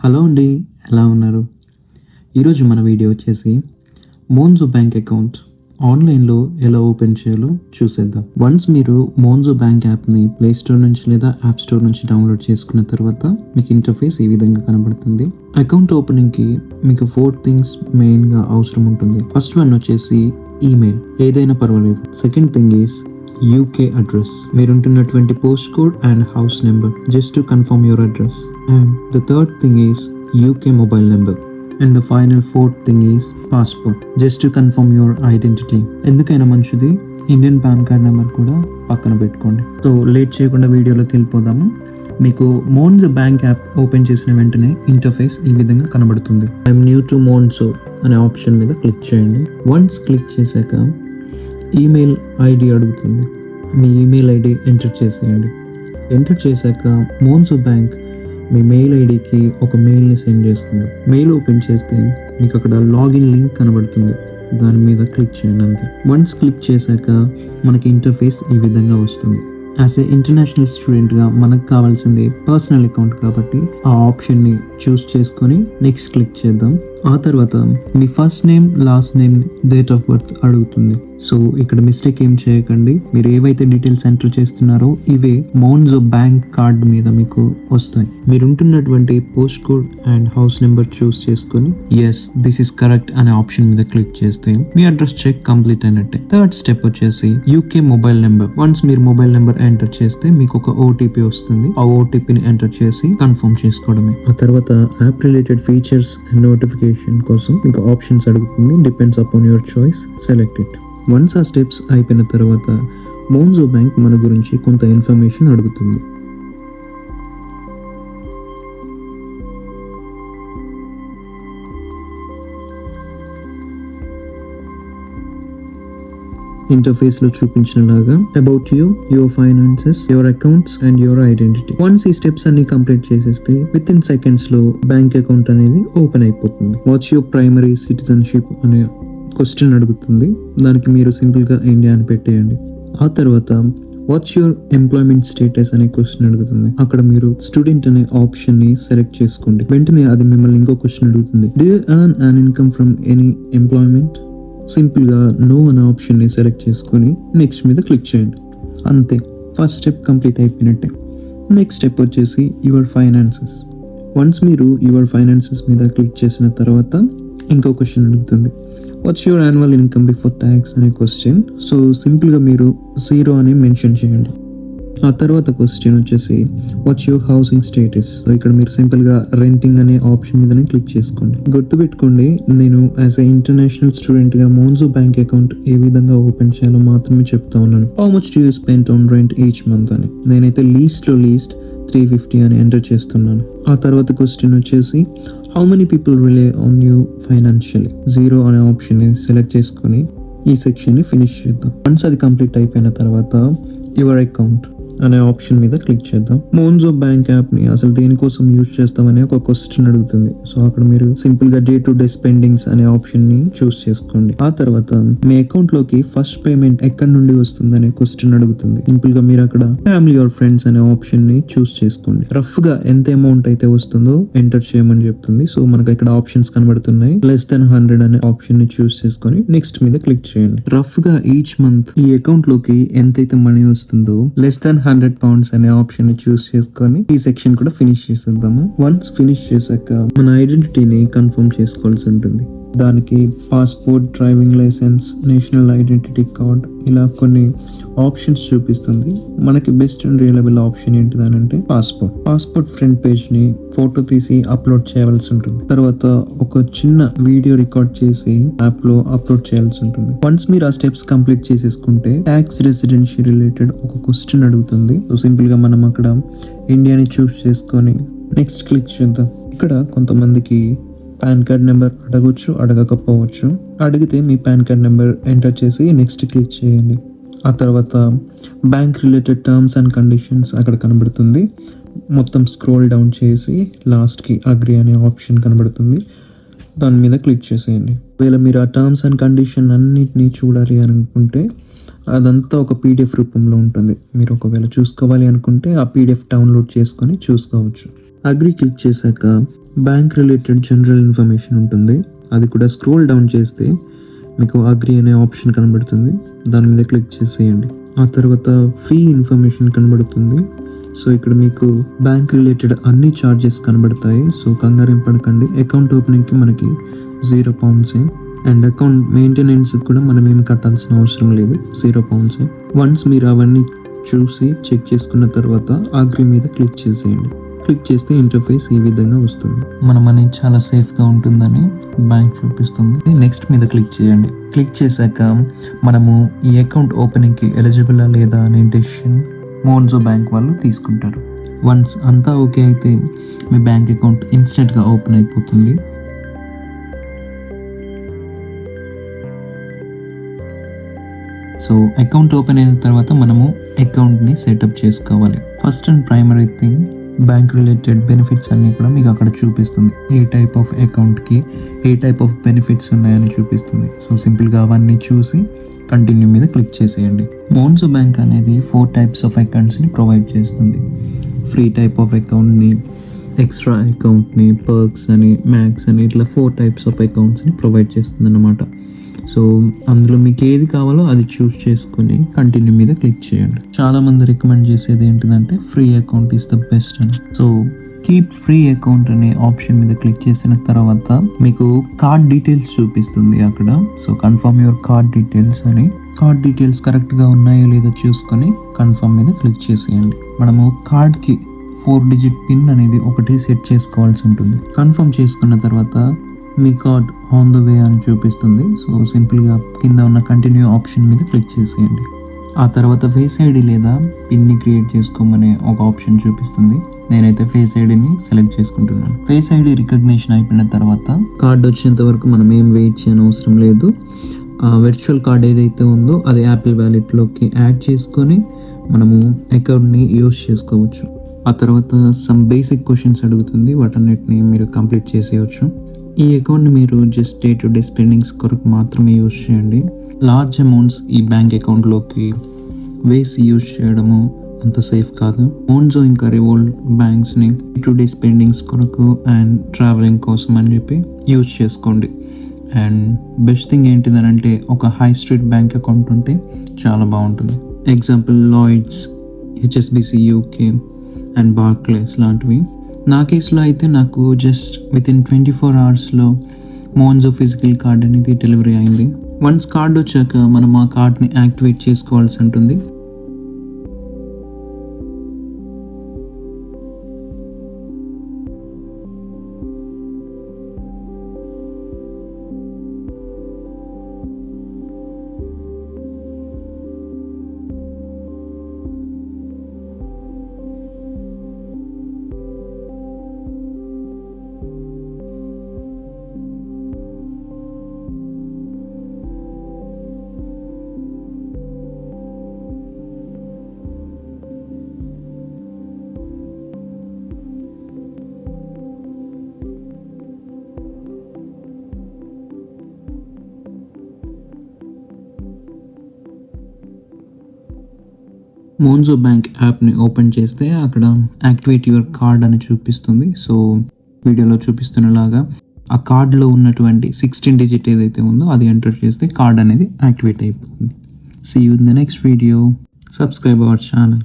Hello అండి, ఎలా ఉన్నారు? ఈరోజు మన వీడియో వచ్చేసి మోన్జో బ్యాంక్ అకౌంట్ ఆన్లైన్లో ఎలా ఓపెన్ చేయాలో చూసేద్దాం. వన్స్ మీరు మోన్జో బ్యాంక్ యాప్ని ప్లే స్టోర్ నుంచి లేదా యాప్ స్టోర్ నుంచి డౌన్లోడ్ చేసుకున్న తర్వాత మీకు ఇంటర్ఫేస్ ఈ విధంగా కనబడుతుంది. అకౌంట్ ఓపెనింగ్కి మీకు 4 థింగ్స్ మెయిన్గా అవసరం ఉంటుంది. ఫస్ట్ వన్ వచ్చేసి ఈమెయిల్, ఏదైనా పర్వాలేదు. Second thing is UK address, మీరుంటున్నటువంటి post code and house number just to confirm your address. And the third thing is UK mobile number. And the final fourth thing is passport just to confirm your identity. ఎందుకైనా మంచిది Indian pan card number కూడా పక్కన పెట్టుకోండి. So late చేయకుండా వీడియోలోకి వెళ్ళిపోదాము. మీకు మోన్జో bank app open చేసిన వెంటనే ఇంటర్ఫేస్ ఈ విధంగా కనబడుతుంది. ఐఎమ్ న్యూ టు మోన్జో అనే ఆప్షన్ మీద క్లిక్ చేయండి. వన్స్ క్లిక్ చేశాక ఈమెయిల్ ఐడి అడుగుతుంది. మీ ఈమెయిల్ ఐడి ఎంటర్ చేసేయండి. ఎంటర్ చేశాక మోన్జో బ్యాంక్ మీ మెయిల్ ఐడికి ఒక మెయిల్ని సెండ్ చేస్తుంది. మెయిల్ ఓపెన్ చేస్తే మీకు అక్కడ లాగిన్ లింక్ కనబడుతుంది. దాని మీద క్లిక్ చేయండి అంతే. వన్స్ క్లిక్ చేశాక మనకి ఇంటర్ఫేస్ ఈ విధంగా వస్తుంది. యాజ్ ఏ ఇంటర్నేషనల్ స్టూడెంట్గా మనకు కావాల్సింది పర్సనల్ అకౌంట్ కాబట్టి ఆ ఆప్షన్ని చూస్ చేసుకొని నెక్స్ట్ క్లిక్ చేద్దాం. ఆ తర్వాత మీ first name, last name, date of birth అడుగుతుంది. సో ఇక్కడ మిస్టేక్ ఏం చేయకండి. మీరు ఏవైతే డీటెయిల్స్ ఎంటర్ చేస్తున్నారో ఇవే మోన్జో బ్యాంక్ కార్డ్ మీద మీకు వస్తాయి. మీరు ఉంటున్నటువంటి post code and house number choose చేసుకొని ఎస్ దిస్ ఇస్ కరెక్ట్ అనే ఆప్షన్ మీద క్లిక్ చేస్తే మీ అడ్రస్ చెక్ కంప్లీట్ అయినట్టే. థర్డ్ స్టెప్ వచ్చేసి యూకే మొబైల్ నెంబర్. వన్స్ మీరు మొబైల్ నెంబర్ ఎంటర్ చేస్తే మీకు ఒక ఓటీపీ వస్తుంది. ఆ ఓటీపీని ఎంటర్ చేసి కన్ఫర్మ్ చేసుకోవడమే. ఆ తర్వాత app related features and notification కోసం మీకు ఆప్షన్స్ అడుగుతుంది. Depends upon your choice, select it. Once ఆ స్టెప్స్ అయిపోయిన తర్వాత మోన్జో బ్యాంక్ మన గురించి కొంత ఇన్ఫర్మేషన్ అడుగుతుంది. ఇంటర్ఫేస్ లో చూపించినలాగా about you, your finances, your accounts and your identity. Once ఈ స్టెప్స్ అన్ని కంప్లీట్ చేసేస్తే విత్ ఇన్ సెకండ్స్ లో బ్యాంక్ అకౌంట్ అనేది ఓపెన్ అయిపోతుంది. వాట్స్ యువర్ ప్రైమరీ సిటిజన్షిప్ అనే క్వశ్చన్ అడుగుతుంది. దానికి మీరు సింపుల్ గా ఇండియా అని పెట్టేయండి. ఆ తర్వాత వాట్స్ యువర్ ఎంప్లాయ్మెంట్ స్టేటస్ అనే క్వశ్చన్ అడుగుతుంది. అక్కడ మీరు స్టూడెంట్ అనే ఆప్షన్ ని సెలెక్ట్ చేసుకోండి. వెంటనే అది మిమ్మల్ని ఇంకో క్వశ్చన్ అడుగుతుంది. Do you earn an income from any employment? Simple గా నో అనే ఆప్షన్ ని సెలెక్ట్ చేసుకొని నెక్స్ట్ మీద క్లిక్ చేయండి. అంతే, ఫస్ట్ స్టెప్ కంప్లీట్ అయిపోయినట్టే. నెక్స్ట్ స్టెప్ వచ్చేసి యువర్ ఫైనాన్సెస్. వన్స్ మీరు యువర్ ఫైనాన్సెస్ మీద క్లిక్ చేసిన తర్వాత ఇంకో క్వశ్చన్ అడుగుతుంది. What's your annual income before tax అనే క్వశ్చన్. సో సింపుల్గా మీరు 0 అని మెన్షన్ చేయండి. ఆ తర్వాత క్వశ్చన్ వచ్చేసి what's your housing status. So ఇక్కడ మీరు సింపుల్గా రెంటింగ్ అనే ఆప్షన్ మీదనే క్లిక్ చేసుకోండి. గుర్తుపెట్టుకోండి, నేను యాజ్ ఏ ఇంటర్నేషనల్ స్టూడెంట్గా మోన్జో బ్యాంక్ అకౌంట్ ఏ విధంగా ఓపెన్ చేయాలో మాత్రమే చెప్తా ఉన్నాను. How much do you spend on rent each month అని. నేనైతే లీస్ట్ 350 అని ఎంటర్ చేస్తున్నాను. ఆ తర్వాత క్వశ్చన్ వచ్చేసి how many people relay on you financially. 0 అనే ఆప్షన్ ని సెలెక్ట్ చేసుకొని ఈ సెక్షన్ ని ఫినిష్ చేద్దాం. వన్స్ అది కంప్లీట్ అయిపోయిన తర్వాత యువర్ అకౌంట్ అనే ఆప్షన్ మీద క్లిక్ చేద్దాం. మోన్జో బ్యాంక్ యాప్ ని అసలు దేనికోసం యూజ్ చేస్తామని ఒక క్వశ్చన్ అడుగుతుంది. సో అక్కడ మీరు సింపుల్ గా డే టు డే స్పెండింగ్స్ అనే ఆప్షన్ ని చూస్ చేసుకోండి. ఆ తర్వాత మీ అకౌంట్ లోకి ఫస్ట్ పేమెంట్ ఎక్కడి నుండి వస్తుంది అనే క్వశ్చన్ అడుగుతుంది. సింపుల్ గా మీరు అక్కడ ఫ్యామిలీ ఆర్ ఫ్రెండ్స్ అనే ఆప్షన్ ని చూస్ చేసుకోండి. రఫ్ గా ఎంత అమౌంట్ అయితే వస్తుందో ఎంటర్ చేయమని చెప్తుంది. సో మనకు ఇక్కడ ఆప్షన్స్ కనబడుతున్నాయి. లెస్ దెన్ 100 అనే ఆప్షన్ ని చూస్ చేసుకొని నెక్స్ట్ మీద క్లిక్ చేయండి. రఫ్ గా ఈచ్ మంత్ ఈ అకౌంట్ లోకి ఎంతైతే మనీ వస్తుందో లెస్ దెన్ 100 పౌండ్స్ అనే ఆప్షన్ ని చూస్ చేసుకొని ఈ సెక్షన్ కూడా ఫినిష్ చేసేద్దాము. వన్స్ ఫినిష్ చేశాక మన ఐడెంటిటీని కన్ఫర్మ్ చేసుకోవాల్సి ఉంటుంది. దానికి passport, driving licence, national identity card ఇలా కొన్ని ఆప్షన్స్ చూపిస్తుంది. మనకి బెస్ట్ అండ్ రియలబుల్ ఆప్షన్ ఏంటిదనంటే పాస్పోర్ట్ ఫ్రంట్ పేజ్ ని ఫోటో తీసి అప్లోడ్ చేయాల్సి ఉంటుంది. తర్వాత ఒక చిన్న వీడియో రికార్డ్ చేసి యాప్ లో అప్లోడ్ చేయాల్సి ఉంటుంది. వన్స్ మీరు ఆ స్టెప్స్ కంప్లీట్ చేసేసుకుంటే ట్యాక్స్ రెసిడెన్షియల్ రిలేటెడ్ ఒక క్వశ్చన్ అడుగుతుంది. సో సింపుల్ గా మనం అక్కడ ఇండియాని చూస్ చేసుకొని నెక్స్ట్ క్లిక్ చేద్దాం. ఇక్కడ కొంతమందికి పాన్ కార్డ్ నెంబర్ అడగొచ్చు, అడగకపోవచ్చు. అడిగితే మీ పాన్ కార్డ్ నెంబర్ ఎంటర్ చేసి నెక్స్ట్ క్లిక్ చేయండి. ఆ తర్వాత bank related terms and conditions అక్కడ కనబడుతుంది. మొత్తం స్క్రోల్ డౌన్ చేసి లాస్ట్కి అగ్రీ అనే ఆప్షన్ కనబడుతుంది. దాని మీద క్లిక్ చేసేయండి. ఒకవేళ మీరు ఆ టర్మ్స్ అండ్ కండిషన్ అన్నిటినీ చూడాలి అనుకుంటే అదంతా ఒక పీడిఎఫ్ రూపంలో ఉంటుంది. మీరు ఒకవేళ చూసుకోవాలి అనుకుంటే ఆ పీడిఎఫ్ డౌన్లోడ్ చేసుకొని చూసుకోవచ్చు. అగ్రీ క్లిక్ చేశాక బ్యాంక్ రిలేటెడ్ జనరల్ ఇన్ఫర్మేషన్ ఉంటుంది. అది కూడా స్క్రోల్ డౌన్ చేస్తే మీకు అగ్రి అనే ఆప్షన్ కనబడుతుంది. దాని మీద క్లిక్ చేసేయండి. ఆ తర్వాత ఫీ ఇన్ఫర్మేషన్ కనబడుతుంది. సో ఇక్కడ మీకు బ్యాంక్ రిలేటెడ్ అన్ని ఛార్జెస్ కనబడతాయి. సో కంగారేం పడకండి. అకౌంట్ ఓపెనింగ్కి మనకి £0 అండ్ అకౌంట్ మెయింటెనెన్స్ కూడా మనం ఏం కట్టాల్సిన అవసరం లేదు, £0. వన్స్ మీరు అవన్నీ చూసి చెక్ చేసుకున్న తర్వాత అగ్రి మీద క్లిక్ చేసేయండి. క్లిక్ చేస్తే ఇంటర్ఫేస్ ఈ విధంగా వస్తుంది. మన మనీ చాలా సేఫ్గా ఉంటుందని బ్యాంక్ చూపిస్తుంది. నెక్స్ట్ మీద క్లిక్ చేయండి. క్లిక్ చేశాక మనము ఈ అకౌంట్ ఓపెనింగ్కి ఎలిజిబులా లేదా అనే డెసిషన్ మోన్జో బ్యాంక్ వాళ్ళు తీసుకుంటారు. వన్స్ అంతా ఓకే అయితే మీ బ్యాంక్ అకౌంట్ ఇన్స్టెంట్గా ఓపెన్ అయిపోతుంది. సో అకౌంట్ ఓపెన్ అయిన తర్వాత మనము అకౌంట్ని సెటప్ చేసుకోవాలి. First and primary thing bank related benefits అన్నీ కూడా మీకు అక్కడ చూపిస్తుంది. ఏ టైప్ ఆఫ్ అకౌంట్కి ఏ టైప్ ఆఫ్ బెనిఫిట్స్ ఉన్నాయని చూపిస్తుంది. సో సింపుల్గా అవన్నీ చూసి కంటిన్యూ మీద క్లిక్ చేసేయండి. మోన్జో బ్యాంక్ అనేది 4 types ఆఫ్ అకౌంట్స్ని ప్రొవైడ్ చేస్తుంది. ఫ్రీ టైప్ ఆఫ్ అకౌంట్ని, ఎక్స్ట్రా అకౌంట్ని, పర్క్స్ అని, మ్యాక్స్ అని, ఇట్లా 4 types ఆఫ్ అకౌంట్స్ని ప్రొవైడ్ చేస్తుంది అన్నమాట. సో అందులో మీకు ఏది కావాలో అది చూస్ చేసుకుని కంటిన్యూ మీద క్లిక్ చేయండి. చాలా మంది రికమెండ్ చేసేది ఏంటిదంటే free account is the best అని. సో కీప్ ఫ్రీ అకౌంట్ అనే ఆప్షన్ మీద క్లిక్ చేసిన తర్వాత మీకు కార్డ్ డీటెయిల్స్ చూపిస్తుంది అక్కడ. So confirm your card details అని. కార్డ్ డీటెయిల్స్ కరెక్ట్గా ఉన్నాయో లేదో చూసుకొని కన్ఫర్మ్ మీద క్లిక్ చేసేయండి. మనము కార్డ్కి 4-digit పిన్ అనేది ఒకటి సెట్ చేసుకోవాల్సి ఉంటుంది. కన్ఫర్మ్ చేసుకున్న తర్వాత మీ కార్డ్ ఆన్ ద వే అని చూపిస్తుంది. సో సింపుల్గా కింద ఉన్న కంటిన్యూ ఆప్షన్ మీద క్లిక్ చేసేయండి. ఆ తర్వాత ఫేస్ ఐడి లేదా పిన్ని క్రియేట్ చేసుకోమనే ఒక ఆప్షన్ చూపిస్తుంది. నేనైతే ఫేస్ ఐడిని సెలెక్ట్ చేసుకుంటున్నాను. ఫేస్ ఐడి రికగ్నిషన్ అయిపోయిన తర్వాత కార్డ్ వచ్చేంత వరకు మనం ఏం వెయిట్ చేయని అవసరం లేదు. వర్చువల్ కార్డ్ ఏదైతే ఉందో అది యాపిల్ వ్యాలెట్లోకి యాడ్ చేసుకొని మనము అకౌంట్ని యూస్ చేసుకోవచ్చు. ఆ తర్వాత సమ్ బేసిక్ క్వశ్చన్స్ అడుగుతుంది, వాటన్నిటిని మీరు కంప్లీట్ చేసేయచ్చు. ఈ అకౌంట్ని మీరు just day to day spendings కొరకు మాత్రమే యూజ్ చేయండి. లార్జ్ అమౌంట్స్ ఈ బ్యాంక్ అకౌంట్లోకి వేసి యూజ్ చేయడము అంత సేఫ్ కాదు. మోన్జో ఇంకా రివోల్ట్ బ్యాంక్స్ని డే టు డే స్పెండింగ్స్ కొరకు అండ్ ట్రావెలింగ్ కోసం అని చెప్పి యూజ్ చేసుకోండి. అండ్ బెస్ట్ థింగ్ ఏంటిదనంటే ఒక హై స్ట్రీట్ బ్యాంక్ అకౌంట్ ఉంటే చాలా బాగుంటుంది. Example Lloyds, HSBC UK and Barclays లాంటివి. నా కేసులో అయితే నాకు just within 24 hours Monzo physical card అనేది డెలివరీ అయింది. వన్స్ కార్డ్ వచ్చాక మనం ఆ కార్డ్ని యాక్టివేట్ చేసుకోవాల్సి ఉంటుంది. మోన్జో బ్యాంక్ యాప్ని ఓపెన్ చేస్తే అక్కడ యాక్టివేట్ యువర్ కార్డ్ అని చూపిస్తుంది. సో వీడియోలో చూపిస్తున్నలాగా ఆ కార్డులో ఉన్నటువంటి 16-digit ఏదైతే ఉందో అది ఎంటర్ చేస్తే కార్డ్ అనేది యాక్టివేట్ అయిపోతుంది. See you in the next video. Subscribe our channel.